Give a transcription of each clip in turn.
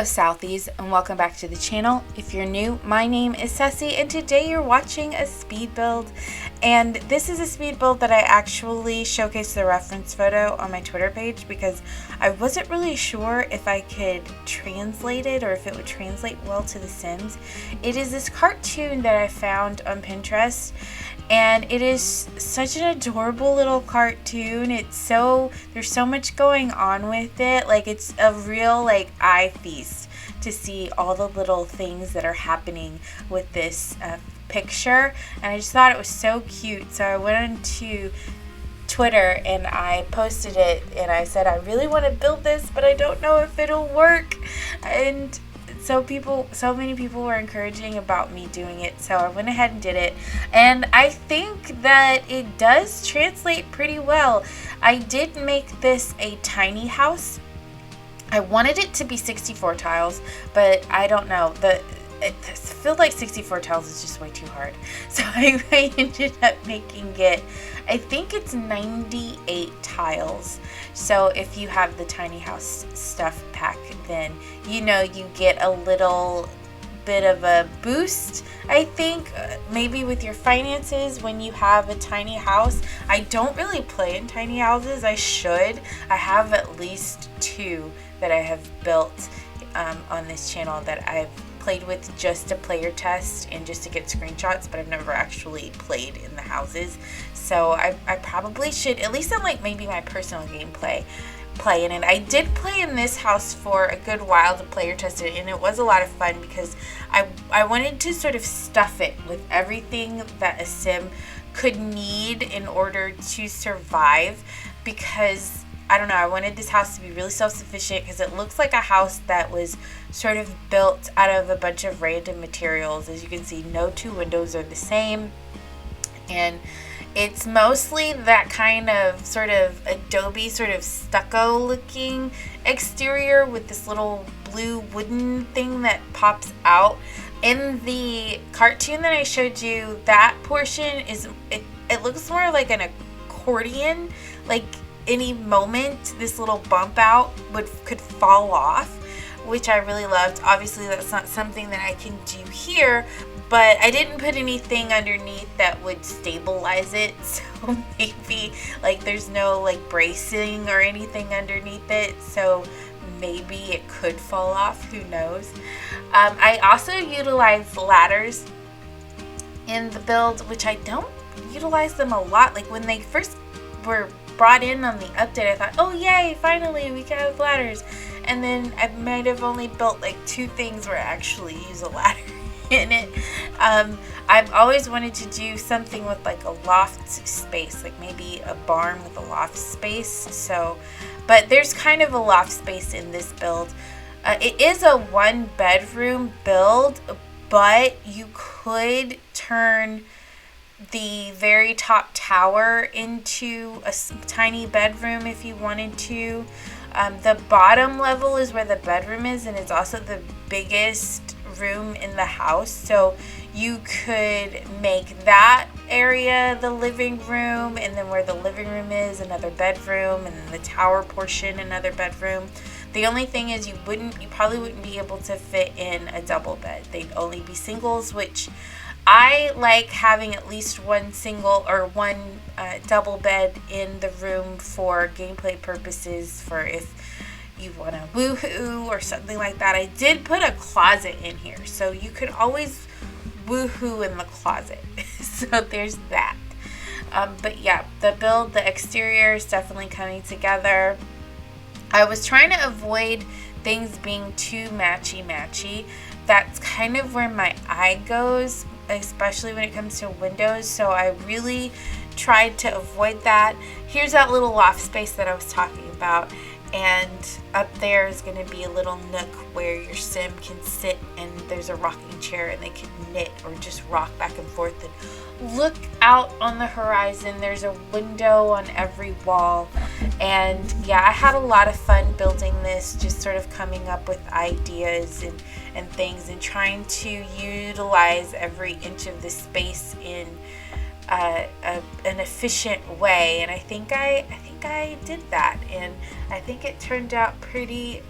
Southies, and welcome back to the channel. If you're new, my name is Ceci, and today you're watching a speed build. And this is a speed build that I actually showcased the reference photo on my Twitter page because I wasn't really sure if I could translate it or if it would translate well to The Sims. It is this cartoon that I found on Pinterest, and it is such an adorable little cartoon. There's so much going on with it. Like, it's a real eye feast to see all the little things that are happening with this picture, and I just thought it was so cute. So I went into Twitter and I posted it and I said, I really want to build this, but I don't know if it'll work. And so many people were encouraging about me doing it, so I went ahead and did it, and I think that it does translate pretty well. I did make this a tiny house. I wanted it to be 64 tiles, but I don't know, I feel like 64 tiles is just way too hard, so I ended up making it, I think it's 98 tiles. So if you have the tiny house stuff pack, then you get a little bit of a boost, I think, maybe with your finances when you have a tiny house. I don't really play in tiny houses. I should. I have at least 2 that I have built on this channel that I've played with just to player test and just to get screenshots, but I've never actually played in the houses. So I probably should, at least in maybe my personal gameplay, play in it. I did play in this house for a good while to player test it, and it was a lot of fun because I wanted to sort of stuff it with everything that a sim could need in order to survive, because I don't know, I wanted this house to be really self-sufficient because it looks like a house that was sort of built out of a bunch of random materials. As you can see, no 2 windows are the same, and it's mostly that kind of sort of adobe, sort of stucco looking exterior with this little blue wooden thing that pops out. In the cartoon that I showed you, that portion is, it looks more like an accordion. Like, any moment this little bump out could fall off, which I really loved. Obviously that's not something that I can do here, but I didn't put anything underneath that would stabilize it, so maybe there's no bracing or anything underneath it, so maybe it could fall off, who knows. I also utilized ladders in the build, which I don't utilize them a lot. When they first were brought in on the update, I thought, oh yay, finally we can have ladders, and then I might have only built 2 things where I actually use a ladder in it. I've always wanted to do something with a loft space, maybe a barn with a loft space. But there's kind of a loft space in this build. It is a 1-bedroom build, but you could turn the very top tower into a tiny bedroom if you wanted to. The bottom level is where the bedroom is, and it's also the biggest room in the house, so you could make that area the living room, and then where the living room is another bedroom, and then the tower portion another bedroom. The only thing is you probably wouldn't be able to fit in a double bed. They'd only be singles, which I like having at least one single or one double bed in the room for gameplay purposes, for if you want to woohoo or something like that. I did put a closet in here, so you could always woohoo in the closet. So there's that. But yeah, the exterior is definitely coming together. I was trying to avoid things being too matchy-matchy. That's kind of where my eye goes, especially when it comes to windows, so I really tried to avoid that. Here's that little loft space that I was talking about, and up there is going to be a little nook where your sim can sit, and there's a rocking chair, and they can knit or just rock back and forth and look out on the horizon. There's a window on every wall, and yeah, I had a lot of fun building this, just sort of coming up with ideas and things, and trying to utilize every inch of the space in an efficient way. And I think I did that, and I think it turned out pretty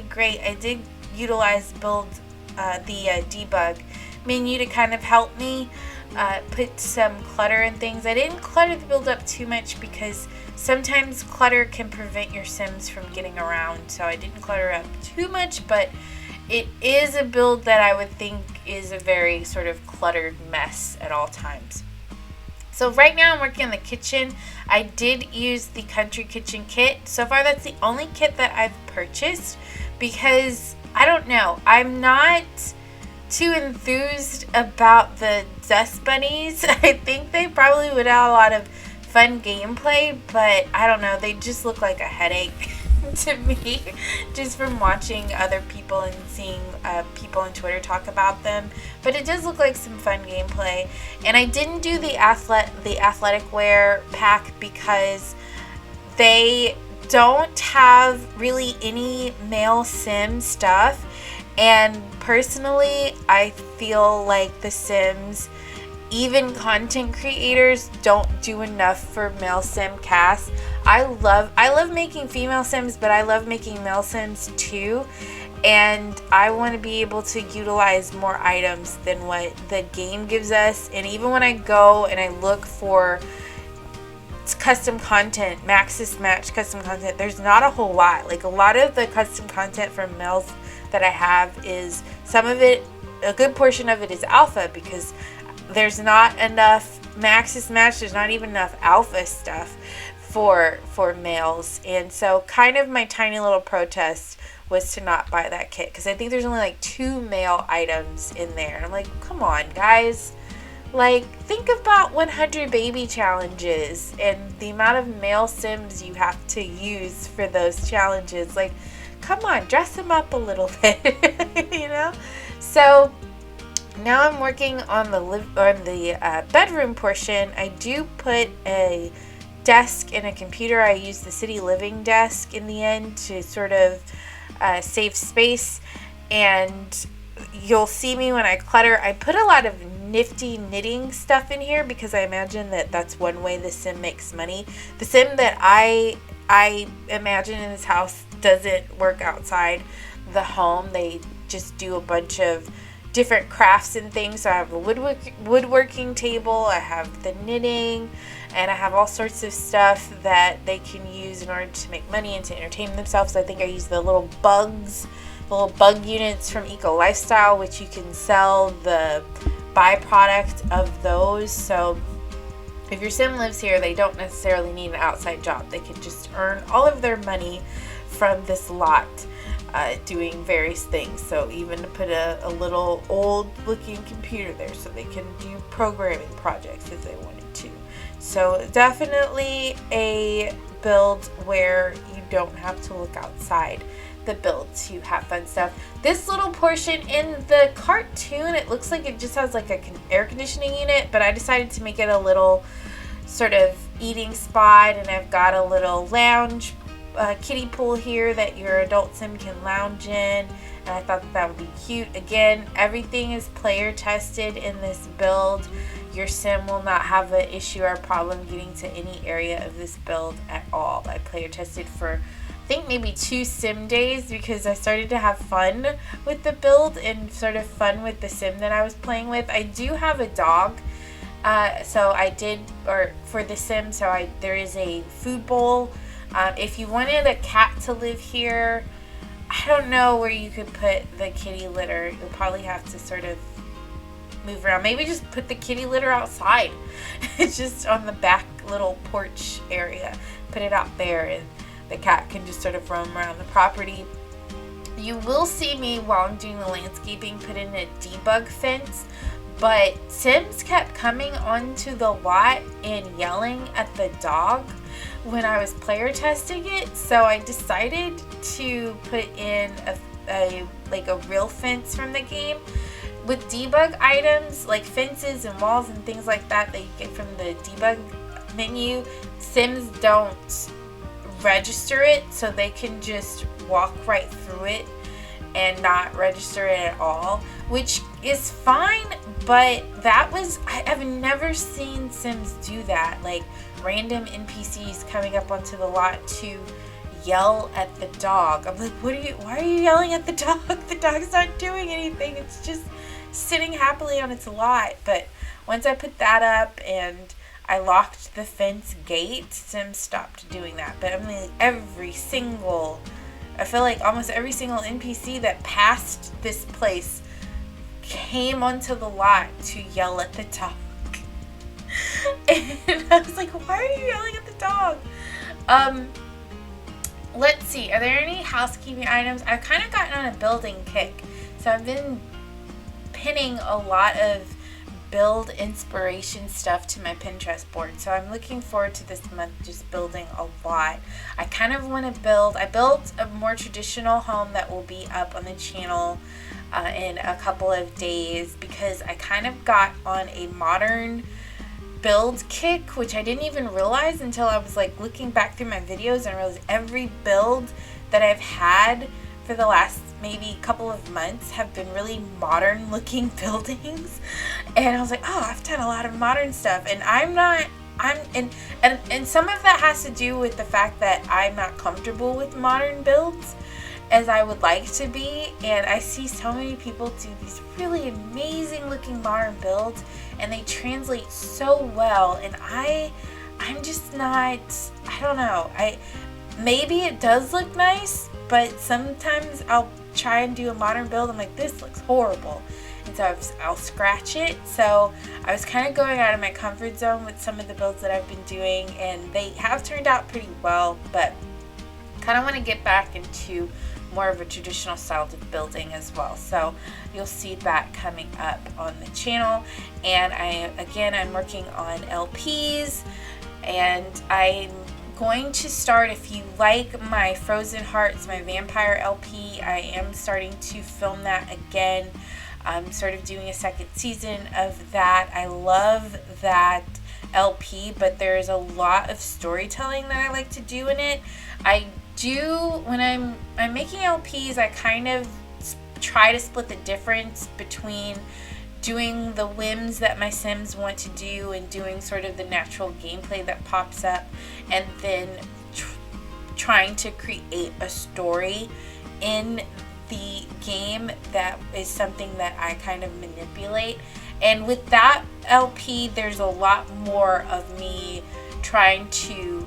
great. I did utilize build the debug menu to kind of help me put some clutter and things. I didn't clutter the build up too much because sometimes clutter can prevent your Sims from getting around, so I didn't clutter up too much, but it is a build that I would think is a very sort of cluttered mess at all times. So right now I'm working on the kitchen. I did use the Country Kitchen kit. So far that's the only kit that I've purchased because, I don't know, I'm not too enthused about the dust bunnies. I think they probably would have a lot of fun gameplay, but I don't know, they just look like a headache to me just from watching other people and seeing people on Twitter talk about them. But it does look like some fun gameplay. And I didn't do the athletic wear pack because they don't have really any male sim stuff, and personally I feel like the Sims, even content creators, don't do enough for male sim casts. I love making female Sims, but I love making male Sims too, and I want to be able to utilize more items than what the game gives us. And even when I go and I look for custom content, Maxis Match custom content, there's not a whole lot. Like, a lot of the custom content from males that I have is, some of it, a good portion of it is alpha, because there's not enough Maxis Match, there's not even enough alpha stuff for males. And so kind of my tiny little protest was to not buy that kit, because I think there's only like 2 male items in there, and I'm like, come on guys, like, think about 100 baby challenges and the amount of male Sims you have to use for those challenges. Like, come on, dress them up a little bit, you know? So now I'm working on the bedroom portion. I do put a desk and a computer. I use the City Living desk in the end to sort of save space, and you'll see me when I clutter. I put a lot of nifty knitting stuff in here because I imagine that that's one way the Sim makes money. The Sim that I imagine in this house doesn't work outside the home. They just do a bunch of different crafts and things. So I have a woodworking table, I have the knitting, and I have all sorts of stuff that they can use in order to make money and to entertain themselves. I think I use the little bug units from Eco Lifestyle, which you can sell the byproduct of those. So if your Sim lives here, they don't necessarily need an outside job. They can just earn all of their money from this lot doing various things. So even to put a little old looking computer there so they can do programming projects if they wanted to. So definitely a build where you don't have to look outside the build to have fun stuff. This little portion in the cartoon, it looks like it just has like an air conditioning unit, but I decided to make it a little sort of eating spot, and I've got a little lounge kiddie pool here that your adult Sim can lounge in, and I thought that would be cute. Again, everything is player tested in this build. Your Sim will not have an issue or problem getting to any area of this build at all. I player tested for, I think, maybe 2 Sim days because I started to have fun with the build and sort of fun with the Sim that I was playing with. I do have a dog, so I did, or for the Sim, so there is a food bowl. If you wanted a cat to live here, I don't know where you could put the kitty litter. You'll probably have to sort of move around. Maybe just put the kitty litter outside. It's just on the back little porch area. Put it out there and the cat can just sort of roam around the property. You will see me while I'm doing the landscaping put in a debug fence, but Sims kept coming onto the lot and yelling at the dog when I was player testing it, so I decided to put in a real fence from the game. With debug items like fences and walls and things like that you get from the debug menu, Sims don't register it, so they can just walk right through it and not register it at all, which is fine, but I've never seen Sims do that, like random NPCs coming up onto the lot to yell at the dog. I'm like, why are you yelling at the dog? The dog's not doing anything. It's just sitting happily on its lot. But once I put that up and I locked the fence gate, Sim stopped doing that. But I mean, I feel like almost every single NPC that passed this place came onto the lot to yell at the dog. And I was like, why are you yelling at the dog? Let's see, are there any housekeeping items? I've kind of gotten on a building kick. So I've been pinning a lot of build inspiration stuff to my Pinterest board. So I'm looking forward to this month just building a lot. I kind of want to I built a more traditional home that will be up on the channel in a couple of days, because I kind of got on a modern build kick, which I didn't even realize until I was like looking back through my videos and realized every build that I've had for the last maybe couple of months have been really modern looking buildings. And I was like, oh, I've done a lot of modern stuff, and and some of that has to do with the fact that I'm not comfortable with modern builds as I would like to be. And I see so many people do these really amazing looking modern builds, and they translate so well, and I'm just not, I don't know, maybe it does look nice, but sometimes I'll try and do a modern build, I'm like, this looks horrible, and so I'll scratch it. So I was kind of going out of my comfort zone with some of the builds that I've been doing, and they have turned out pretty well, but kind of want to get back into more of a traditional style of building as well. So you'll see that coming up on the channel. And I'm working on LPs, and I'm going to start, if you like my Frozen Hearts, my vampire LP, I am starting to film that again. I'm sort of doing a second season of that. I love that LP, but there's a lot of storytelling that I like to do in it. When I'm making LPs, I kind of try to split the difference between doing the whims that my Sims want to do and doing sort of the natural gameplay that pops up, and then trying to create a story in the game that is something that I kind of manipulate. And with that LP, there's a lot more of me trying to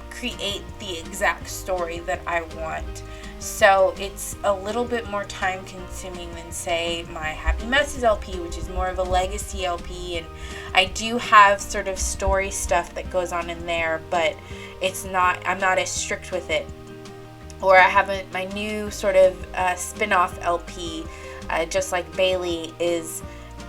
create the exact story that I want. So it's a little bit more time consuming than, say, my Happy Messes LP, which is more of a legacy LP, and I do have sort of story stuff that goes on in there, but I'm not as strict with it. Or I haven't, my new sort of spin-off LP, just like Bailey,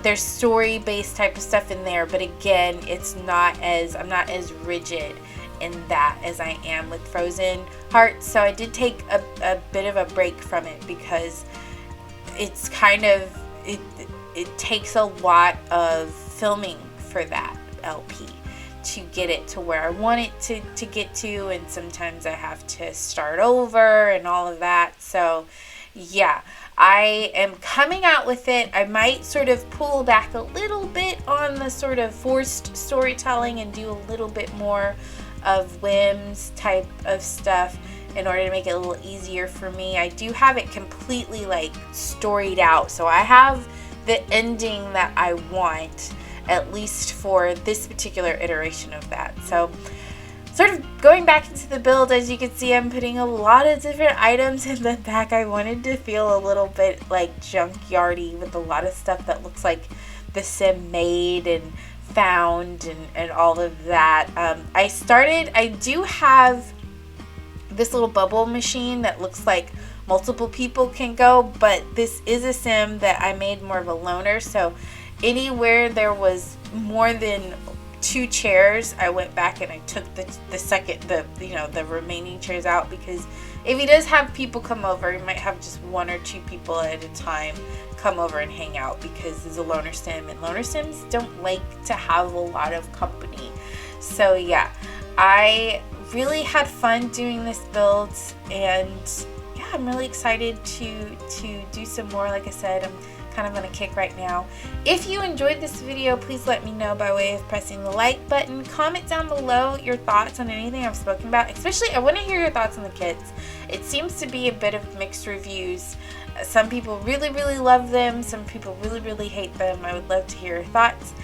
there's story-based type of stuff in there, but again, I'm not as rigid in that as I am with Frozen Hearts. So I did take a bit of a break from it, because it's kind of, it takes a lot of filming for that LP to get it to where I want it to get to, and sometimes I have to start over and all of that. So yeah, I am coming out with it. I might sort of pull back a little bit on the sort of forced storytelling and do a little bit more of whims type of stuff in order to make it a little easier for me. I do have it completely like storied out, so I have the ending that I want, at least for this particular iteration of that. So sort of going back into the build, as you can see, I'm putting a lot of different items in the back. I wanted to feel a little bit like junkyardy with a lot of stuff that looks like the Sim made and found and all of that. I do have this little bubble machine that looks like multiple people can go, but this is a Sim that I made more of a loner, so anywhere there was more than 2 chairs, I went back and I took the remaining chairs out, because if he does have people come over, he might have just 1 or 2 people at a time come over and hang out, because it's a loner Sim, and loner Sims don't like to have a lot of company. So yeah, I really had fun doing this build, and yeah, I'm really excited to do some more. Like I said, I'm kind of on a kick right now. If you enjoyed this video, please let me know by way of pressing the like button. Comment down below your thoughts on anything I've spoken about. Especially, I want to hear your thoughts on the kids. It seems to be a bit of mixed reviews. Some people really, really love them. Some people really, really hate them. I would love to hear your thoughts.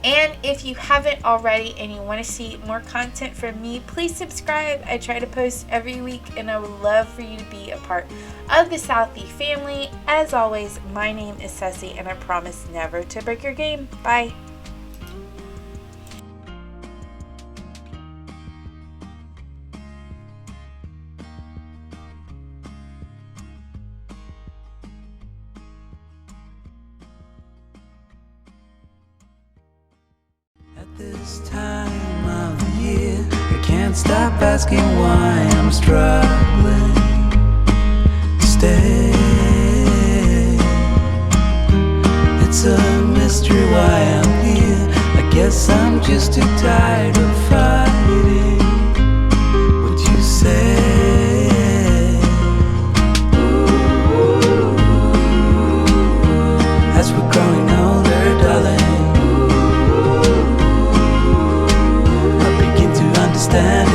And if you haven't already and you want to see more content from me, please subscribe. I try to post every week, and I would love for you to be a part of the Southie family. As always, my name is Ceci, and I promise never to break your game. Bye. This time of the year, I can't stop asking why I'm struggling to stay. It's a mystery why I'm here. I guess I'm just too tired of fighting what you say. As we're growing older, darling, understand